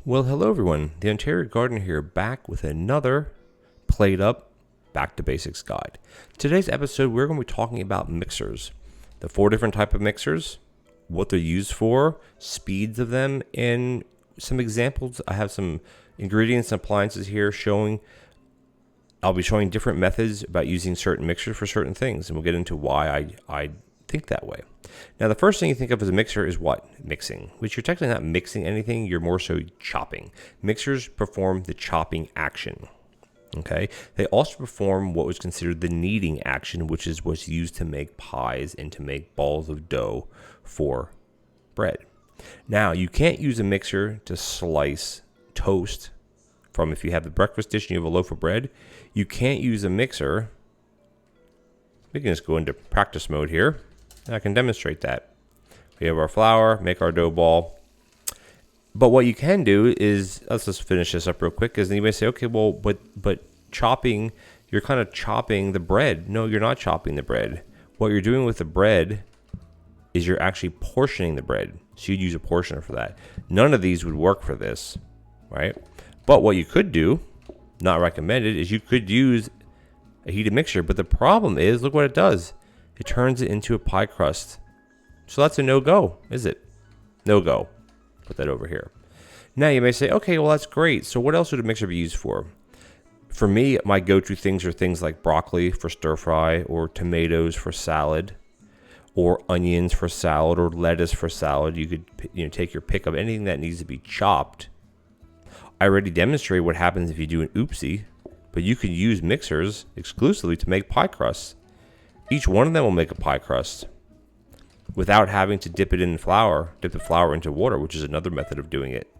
Well, hello everyone. The Ontario Gardener here, back with another PlateUp Back to Basics guide. Today's episode, we're going to be talking about mixers, the 4 different type of mixers, what they're used for, speeds of them, and some examples. I have some ingredients and appliances here showing. I'll be showing different methods about using certain mixers for certain things, and we'll get into why I think that way. Now, the first thing you think of as a mixer is what? Mixing, which you're technically not mixing anything, you're more so chopping. Mixers perform the chopping action. Okay, they also perform what was considered the kneading action, which is what's used to make pies and to make balls of dough for bread. Now, you can't use a mixer to slice toast from, if you have the breakfast dish and you have a loaf of bread, you can't use a mixer. We can just go into practice mode here. I can demonstrate that. We have our flour, make our dough ball. But what you can do is, let's just finish this up real quick, because then you may say, okay, well, but chopping, you're kind of chopping the bread. No, you're not chopping the bread. What you're doing with the bread is you're actually portioning the bread. So you'd use a portioner for that. None of these would work for this, right? But what you could do, not recommended, is you could use a heated mixture. But the problem is, look what it does. It turns it into a pie crust. So that's a no-go, is it? No-go. Put that over here. Now you may say, okay, well, that's great. So what else would a mixer be used for? For me, my go-to things are things like broccoli for stir fry, or tomatoes for salad, or onions for salad, or lettuce for salad. You could take your pick of anything that needs to be chopped. I already demonstrated what happens if you do an oopsie, but you can use mixers exclusively to make pie crusts. Each one of them will make a pie crust without having to dip it in flour, dip the flour into water, which is another method of doing it.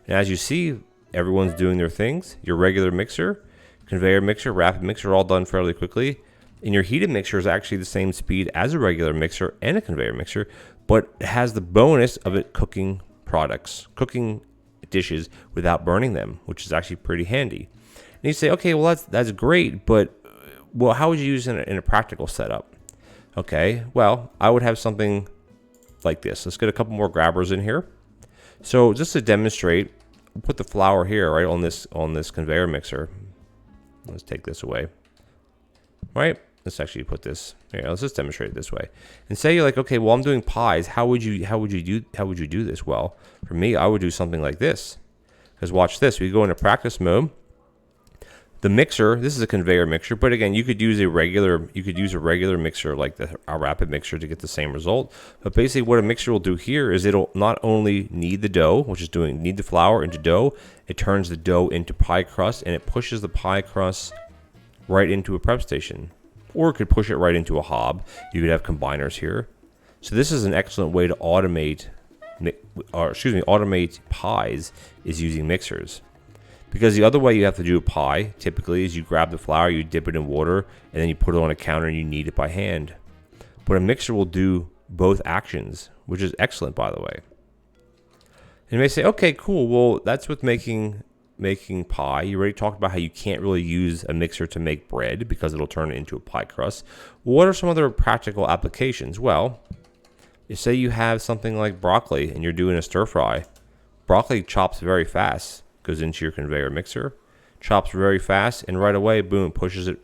And as you see, everyone's doing their things. Your regular mixer, conveyor mixer, rapid mixer, all done fairly quickly. And your heated mixer is actually the same speed as a regular mixer and a conveyor mixer, but it has the bonus of it cooking products, cooking dishes without burning them, which is actually pretty handy. And you say, okay, well, that's great, but well, how would you use it in a practical setup? Okay, well, I would have something like this. Let's get a couple more grabbers in here. So just to demonstrate, we'll put the flour here, right, on this conveyor mixer. Let's take this away. Right? Let's actually put this here. Let's just demonstrate it this way. And say you're like, okay, well, I'm doing pies. How would you do this? Well, for me, I would do something like this. Because watch this. We go into practice mode. The mixer, this is a conveyor mixer, but again, you could use a regular mixer like a rapid mixer to get the same result. But basically what a mixer will do here is it'll not only knead the dough, which is knead the flour into dough, it turns the dough into pie crust, and it pushes the pie crust right into a prep station. Or it could push it right into a hob. You could have combiners here. So this is an excellent way to automate pies, is using mixers. Because the other way you have to do a pie, typically, is you grab the flour, you dip it in water, and then you put it on a counter and you knead it by hand. But a mixer will do both actions, which is excellent, by the way. And you may say, okay, cool, well, that's with making pie. You already talked about how you can't really use a mixer to make bread because it'll turn it into a pie crust. Well, what are some other practical applications? Well, you say you have something like broccoli and you're doing a stir fry. Broccoli chops very fast. Goes into your conveyor mixer, chops very fast, and right away, boom, pushes it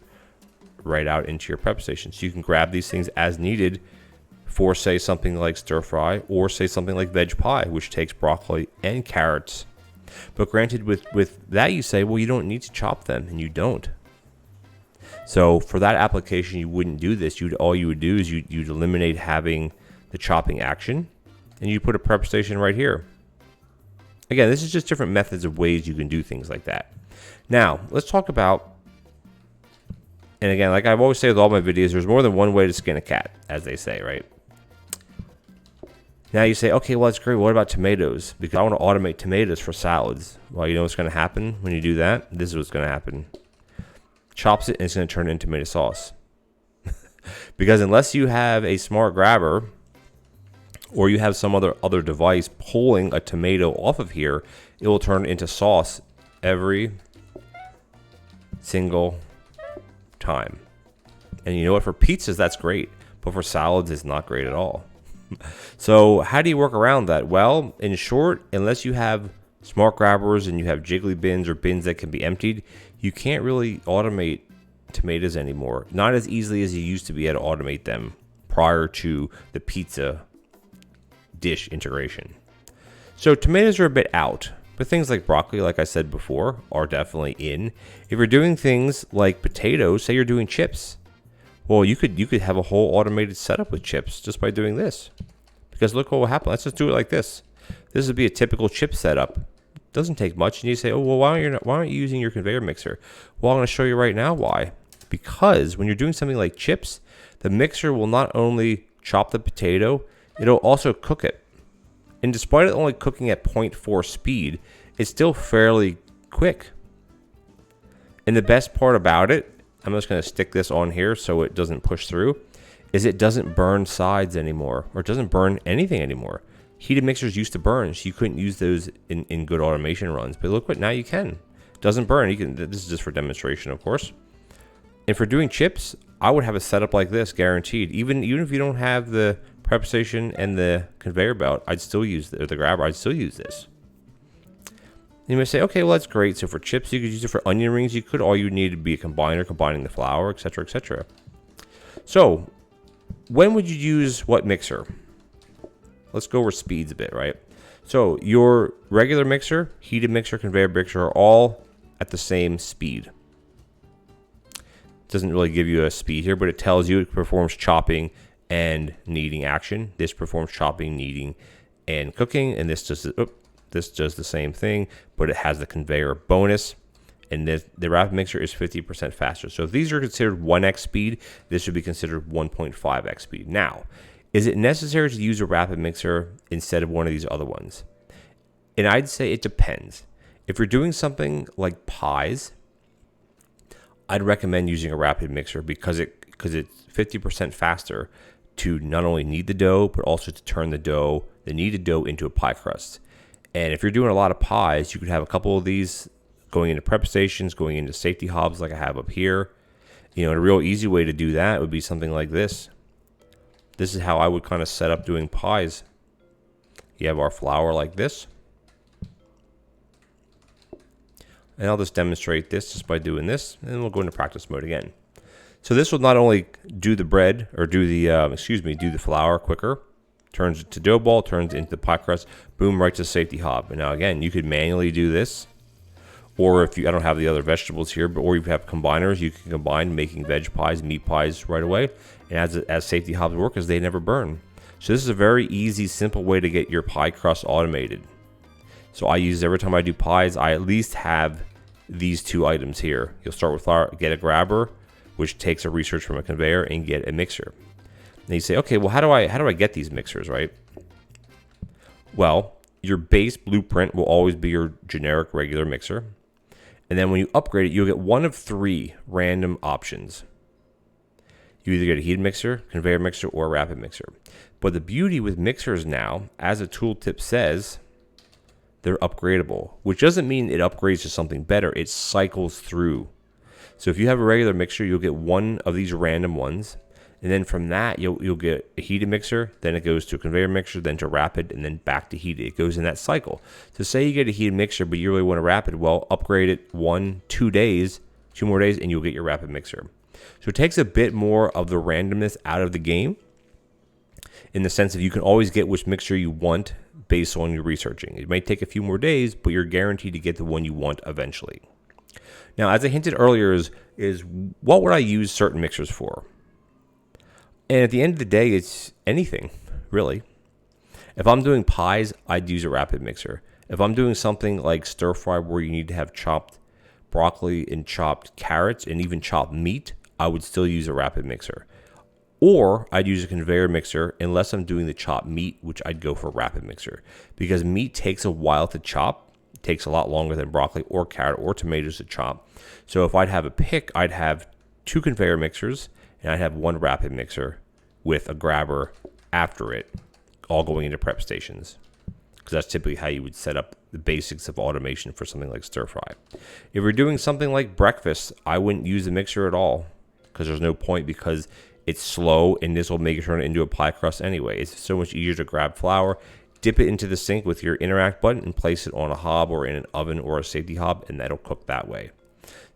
right out into your prep station. So you can grab these things as needed for, say, something like stir fry, or say something like veg pie, which takes broccoli and carrots. But granted, with that, you say, well, you don't need to chop them, and you don't. So for that application, you wouldn't do this. All you would do is you'd eliminate having the chopping action, and you put a prep station right here. Again, this is just different methods of ways you can do things like that. Now, let's talk about, and again, like I've always said with all my videos, there's more than one way to skin a cat, as they say, right? Now you say, okay, well, that's great. What about tomatoes? Because I want to automate tomatoes for salads. Well, you know what's going to happen when you do that? This is what's going to happen. Chops it, and it's going to turn it into tomato sauce. Because unless you have a smart grabber, or you have some other device pulling a tomato off of here, it will turn into sauce every single time. And you know what? For pizzas, that's great. But for salads, it's not great at all. So how do you work around that? Well, in short, unless you have smart grabbers and you have jiggly bins or bins that can be emptied, you can't really automate tomatoes anymore. Not as easily as you used to be able to automate them prior to the pizza dish integration. So tomatoes are a bit out, but things like broccoli, like I said before, are definitely in. If you're doing things like potatoes, say you're doing chips, well, you could have a whole automated setup with chips just by doing this. Because look what will happen. Let's just do it like this. This would be a typical chip setup. Doesn't take much, and you say, oh well, why aren't you using your conveyor mixer? Well, I'm going to show you right now why. Because when you're doing something like chips, the mixer will not only chop the potato, it'll also cook it. And despite it only cooking at 0.4 speed, it's still fairly quick. And the best part about it, I'm just going to stick this on here so it doesn't push through, is it doesn't burn sides anymore, or it doesn't burn anything anymore. Heated mixers used to burn, so you couldn't use those in good automation runs. But look what, now you can. It doesn't burn. This is just for demonstration, of course. And for doing chips, I would have a setup like this, guaranteed. Even if you don't have the prep station and the conveyor belt, I'd still use the grabber. I'd still use this. And you may say, okay, well that's great. So for chips, you could use it. For onion rings, you could. All you need to be a combiner, combining the flour, etc., etc. So when would you use what mixer? Let's go over speeds a bit, right? So your regular mixer, heated mixer, conveyor mixer are all at the same speed. It doesn't really give you a speed here, but it tells you it performs chopping and kneading action. This performs chopping, kneading, and cooking, and this does the same thing, but it has the conveyor bonus. And the rapid mixer is 50% faster. So if these are considered 1x speed, this should be considered 1.5x speed. Now, is it necessary to use a rapid mixer instead of one of these other ones? And I'd say it depends. If you're doing something like pies, I'd recommend using a rapid mixer because it's 50% faster to not only knead the dough, but also to turn the kneaded dough into a pie crust. And if you're doing a lot of pies, you could have a couple of these going into prep stations, going into safety hobs like I have up here. You know, a real easy way to do that would be something like this. This is how I would kind of set up doing pies. You have our flour like this. And I'll just demonstrate this just by doing this, and we'll go into practice mode again. So this will not only do the bread, or do the flour quicker, turns it to dough ball, turns it into the pie crust, boom, right to safety hob. And now again, you could manually do this, or if I don't have the other vegetables here, or you have combiners, you can combine making veg pies, meat pies right away. And as safety hobs work, is they never burn. So this is a very easy, simple way to get your pie crust automated. So I use every time I do pies, I at least have these two items here. You'll start with flour, get a grabber, which takes a research from a conveyor, and get a mixer. And you say, okay, well, how do I get these mixers, right? Well, your base blueprint will always be your generic regular mixer. And then when you upgrade it, you'll get one of 3 random options. You either get a heated mixer, conveyor mixer, or a rapid mixer. But the beauty with mixers now, as a tooltip says, they're upgradable, which doesn't mean it upgrades to something better. It cycles through. So if you have a regular mixer, you'll get one of these random ones. And then from that, you'll get a heated mixer, then it goes to a conveyor mixer, then to rapid, and then back to heated. It goes in that cycle. So say you get a heated mixer, but you really want a rapid, well, upgrade it 2 days, 2 more days, and you'll get your rapid mixer. So it takes a bit more of the randomness out of the game, in the sense that you can always get which mixer you want based on your researching. It might take a few more days, but you're guaranteed to get the one you want eventually. Now, as I hinted earlier, is what would I use certain mixers for? And at the end of the day, it's anything, really. If I'm doing pies, I'd use a rapid mixer. If I'm doing something like stir fry where you need to have chopped broccoli and chopped carrots and even chopped meat, I would still use a rapid mixer. Or I'd use a conveyor mixer unless I'm doing the chopped meat, which I'd go for a rapid mixer. Because meat takes a while to chop. It takes a lot longer than broccoli or carrot or tomatoes to chop. So if I'd have a pick, I'd have 2 conveyor mixers and I'd have 1 rapid mixer with a grabber after it, all going into prep stations. Because that's typically how you would set up the basics of automation for something like stir fry. If you're doing something like breakfast, I wouldn't use the mixer at all, because there's no point, because it's slow and this will make it turn it into a pie crust anyway. It's so much easier to grab flour dip it into the sink with your interact button and place it on a hob or in an oven or a safety hob, and that'll cook that way.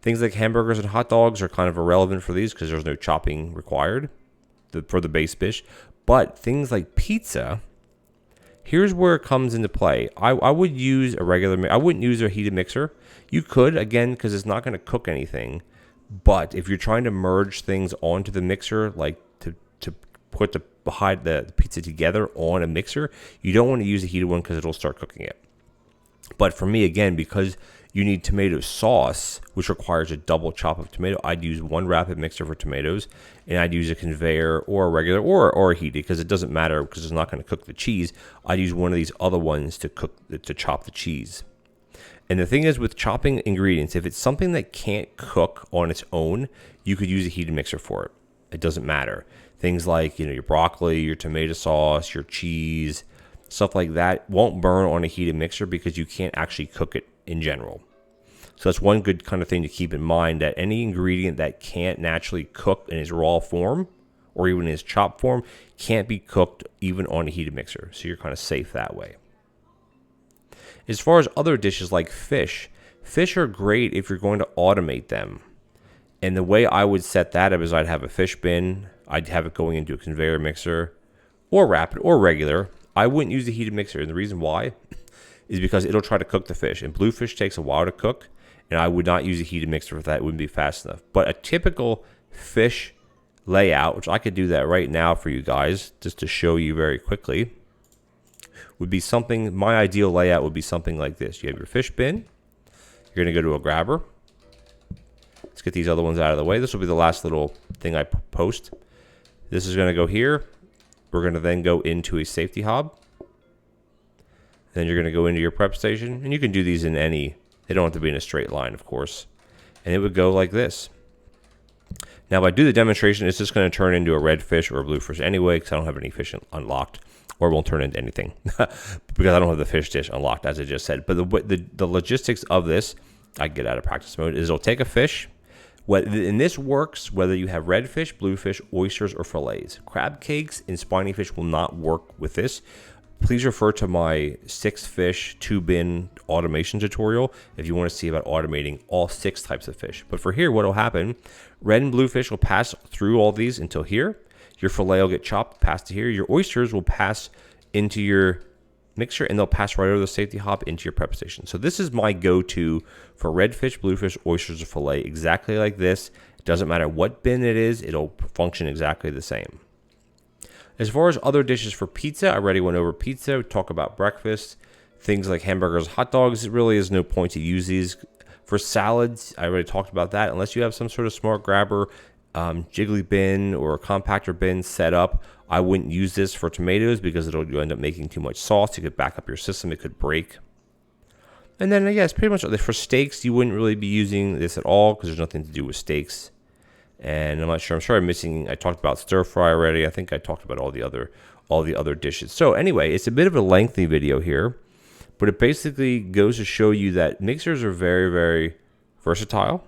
Things like hamburgers and hot dogs are kind of irrelevant for these because there's no chopping required for the base fish. But things like pizza, here's where it comes into play. I would use I wouldn't use a heated mixer. You could, again, because it's not going to cook anything. But if you're trying to merge things onto the mixer, like to put the pizza together on a mixer, you don't want to use a heated one because it'll start cooking it. But for me, again, because you need tomato sauce, which requires a double chop of tomato, I'd use one rapid mixer for tomatoes, and I'd use a conveyor or a regular or a heated, because it doesn't matter because it's not going to cook the cheese. I'd use one of these other ones to chop the cheese. And the thing is, with chopping ingredients, if it's something that can't cook on its own, you could use a heated mixer for it. It doesn't matter. Things like, your broccoli, your tomato sauce, your cheese, stuff like that won't burn on a heated mixer because you can't actually cook it in general. So that's one good kind of thing to keep in mind, that any ingredient that can't naturally cook in its raw form or even in its chopped form can't be cooked even on a heated mixer. So you're kind of safe that way. As far as other dishes like fish are great if you're going to automate them. And the way I would set that up is I'd have a fish bin. I'd have it going into a conveyor mixer or rapid or regular. I wouldn't use the heated mixer. And the reason why is because it'll try to cook the fish. And bluefish takes a while to cook. And I would not use a heated mixer for that. It wouldn't be fast enough. But a typical fish layout, which I could do that right now for you guys, just to show you very quickly, would be something, my ideal layout would be something like this. You have your fish bin. You're going to go to a grabber. Let's get these other ones out of the way. This will be the last little thing I post. This is going to go here. We're going to then go into a safety hob. Then you're going to go into your prep station. And you can do these in any, they don't have to be in a straight line, of course. And it would go like this. Now, if I do the demonstration, it's just going to turn into a red fish or a blue fish anyway, because I don't have any fish unlocked. Or it won't turn into anything because I don't have the fish dish unlocked, as I just said. But the logistics of this, I get out of practice mode, is it'll take a fish. And this works whether you have red fish, blue fish, oysters, or fillets. Crab cakes and spiny fish will not work with this. Please refer to my 6 fish 2-bin automation tutorial if you want to see about automating all 6 types of fish. But for here, what will happen, red and blue fish will pass through all these until here. Your fillet will get chopped, pass to here. Your oysters will pass into your mixer, and they'll pass right over the safety hob into your prep station. So this is my go-to for red fish, blue fish, oysters, or fillet. Exactly like this. It doesn't matter what bin it is. It'll function exactly the same. As far as other dishes for pizza, I already went over pizza. We talk about breakfast. Things like hamburgers, hot dogs, it really is no point to use these. For salads, I already talked about that. Unless you have some sort of smart grabber, jiggly bin or a compactor bin set up, I wouldn't use this for tomatoes because you'll end up making too much sauce. You could back up your system. It could break. And then, yes, pretty much for steaks, you wouldn't really be using this at all because there's nothing to do with steaks. And I'm not sure. I'm sure I'm missing. I talked about stir fry already. I think I talked about all the other dishes. So anyway, it's a bit of a lengthy video here, but it basically goes to show you that mixers are very, very versatile.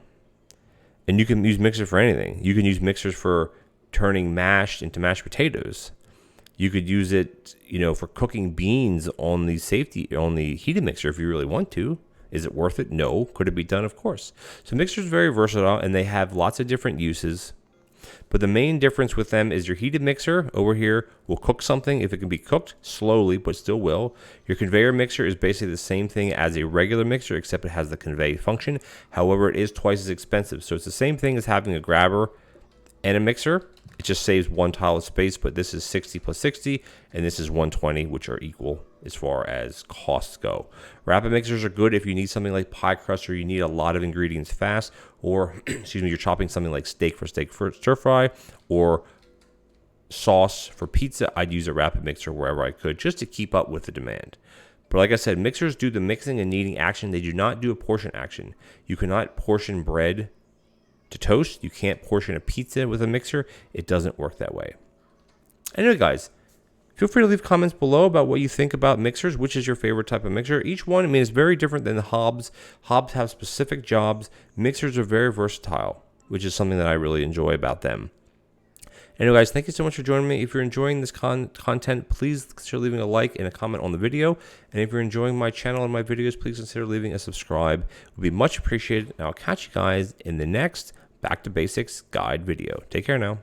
And you can use mixers for anything. You can use mixers for turning mashed into mashed potatoes. You could use it, for cooking beans on the heated mixer if you really want to. Is it worth it? No. Could it be done? Of course. So mixers are very versatile, and they have lots of different uses. But the main difference with them is your heated mixer over here will cook something if it can be cooked slowly, but still will. Your conveyor mixer is basically the same thing as a regular mixer, except it has the convey function. However, it is twice as expensive. So it's the same thing as having a grabber and a mixer. It just saves one tile of space, but this is 60 plus 60, and this is 120, which are equal as far as costs go. Rapid mixers are good if you need something like pie crust or you need a lot of ingredients fast, or you're chopping something like steak for stir fry or sauce for pizza. I'd use a rapid mixer wherever I could just to keep up with the demand. But like I said, mixers do the mixing and kneading action. They do not do a portion action. You cannot portion bread to toast. You can't portion a pizza with a mixer. It doesn't work that way. Anyway, guys, feel free to leave comments below about what you think about mixers. Which is your favorite type of mixer? Each one, is very different than the hobs. Hobs have specific jobs. Mixers are very versatile, which is something that I really enjoy about them. Anyway, guys, thank you so much for joining me. If you're enjoying this content, please consider leaving a like and a comment on the video. And if you're enjoying my channel and my videos, please consider leaving a subscribe. It would be much appreciated. And I'll catch you guys in the next Back to Basics guide video. Take care now.